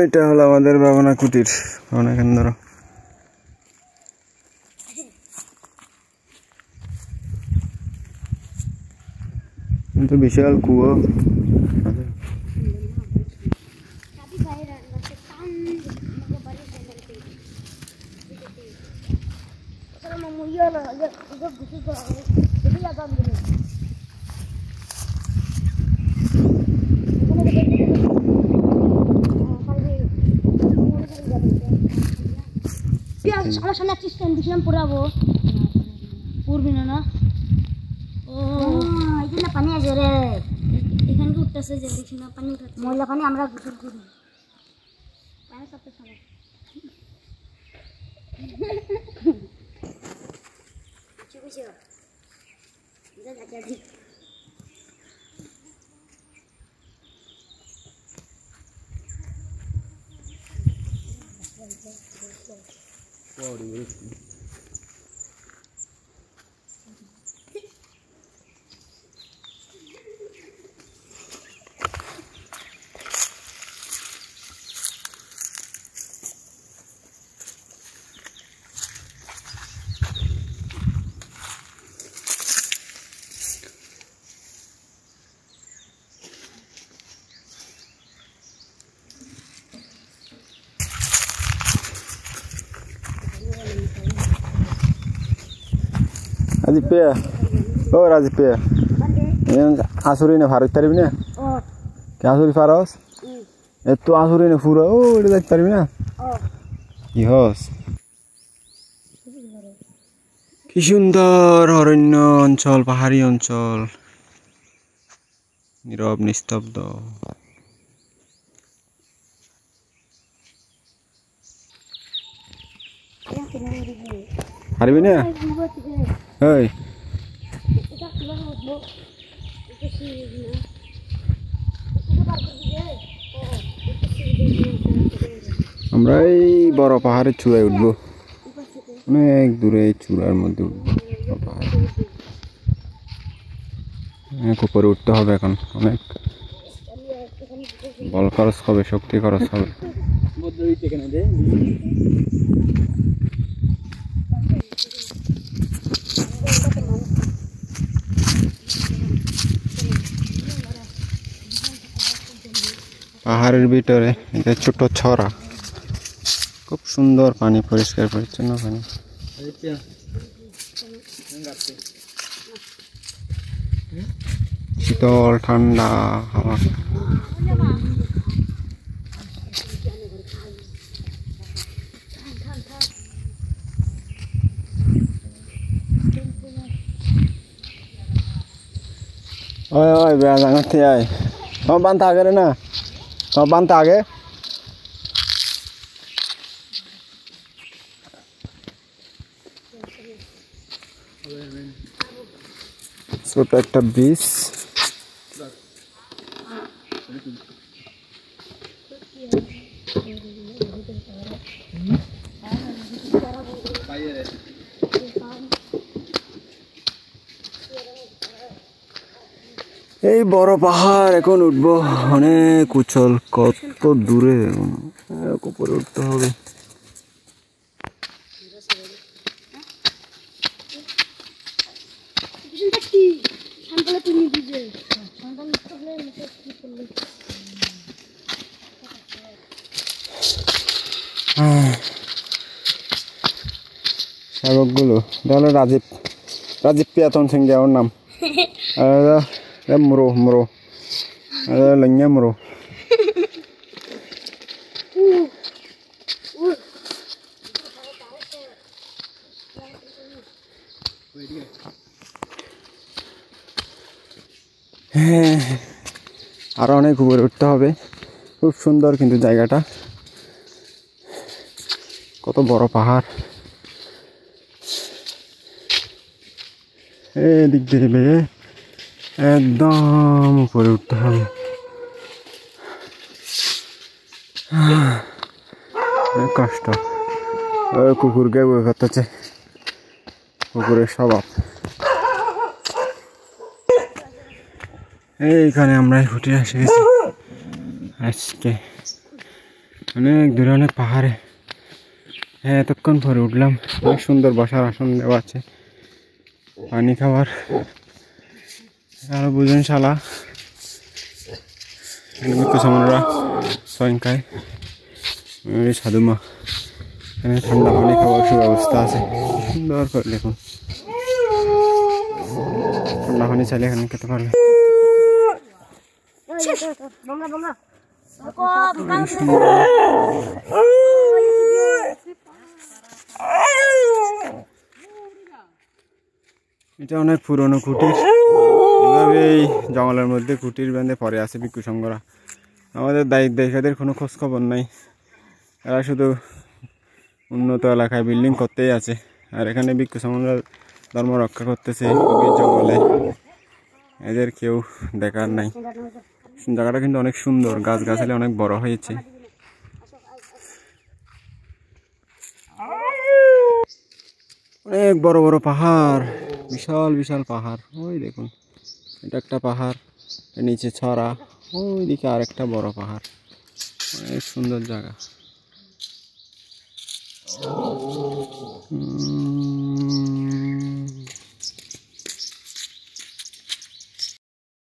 এটা হলো আমাদের বাবনা কুটির, বাবনা কেন্দ্র। কিন্তু বিশাল কুয়ো। আমার সামনে একটা স্ট্যান্ড দেখলাম পুরাবো পূর্বি না ও এখানে পানি আছে রে, এখানে উঠতেছে যে দেখি না পানি উঠছে, ময়লা পানি আমরা গোসল করি পানি সব সময় বুঝছো যা যা যা Rajipe, oh Rajipe, ini asuri ne Bharat tari bina? Oh, kya asuri Faros? Itu asuri ne pura, oh ini tari bina? Oh, Ihos. কি সুন্দর অরণ্য অঞ্চল, পাহাড়ি অঞ্চল, নীরব নিস্তব্ধ। পারবি না? এই আমরা এই বড় পাহাড়ের চূড়ায় উঠবো, অনেক দূরে এই চূড়ার মধ্যে উঠবো। অনেক উপরে উঠতে হবে, এখন অনেক বল খরচ হবে, শক্তি খরচ হবে। পাহাড়ের ভিতরে এটা ছোট ছড়া, খুব সুন্দর পানি, পরিষ্কার পরিচ্ছন্ন পানি। শীতল ঠান্ডা হাওয়া। ओए ओए बेड़ा jangan tiai. Kamu bantah aja na. Kamu bantah aja. ছোট একটা ব্রিজ। এই বড় পাহাড় এখন উঠবো, অনেক উচ্চল, কত দূরে এখন উপরে উঠতে হবে। শাবকগুলো তাহলে রাজীব পিয়াতন সিং ওর নাম, মুরো মুরো লইয়া মুরো। আরো অনেক উপরে উঠতে হবে, খুব সুন্দর কিন্তু জায়গাটা, কত বড় পাহাড়। এদিক দিয়ে একদম উপরে উঠতে হবে, অনেক কষ্ট। কুকুরকে বই করতেছে, কুকুরের স্বভাব। এইখানে আমরা ফুটে এসে গেছি আজকে, অনেক দূরে অনেক পাহাড়ে। হ্যাঁ, এতক্ষণ পরে উঠলাম, অনেক সুন্দর বসার আসন দেওয়া আছে, পানি খাওয়ার। আরো বুঝেন শালা সামনরা সংখ্যায় সাধুমা, এখানে ঠান্ডা পানি খাওয়ার সুব্যবস্থা আছে, সুন্দর করে দেখুন। ঠান্ডা পানি চাইলে এখানে খেতে পারবে। এটা অনেক পুরনো কুটির, এভাবে এই জঙ্গলের মধ্যে কুটির বেঁধে পরে আছে ভিক্ষু সংঘরা। আমাদের দায়িত্বের কোনো খোঁজ খবর নাই, এরা শুধু উন্নত এলাকায় বিল্ডিং করতেই আছে, আর এখানে ভিক্ষু সংঘরা ধর্ম রক্ষা করতেছে জঙ্গলে, এদের কেউ দেখার নাই। জায়গাটা কিন্তু অনেক সুন্দর, গাছগাছালি অনেক বড় হয়েছে। অনেক বড় বড় পাহাড়, বিশাল বিশাল পাহাড়। ওই দেখুন, এটা একটা পাহাড়, নিচে ছড়া, ওই দিকে আরেকটা বড় পাহাড়, অনেক সুন্দর জায়গা।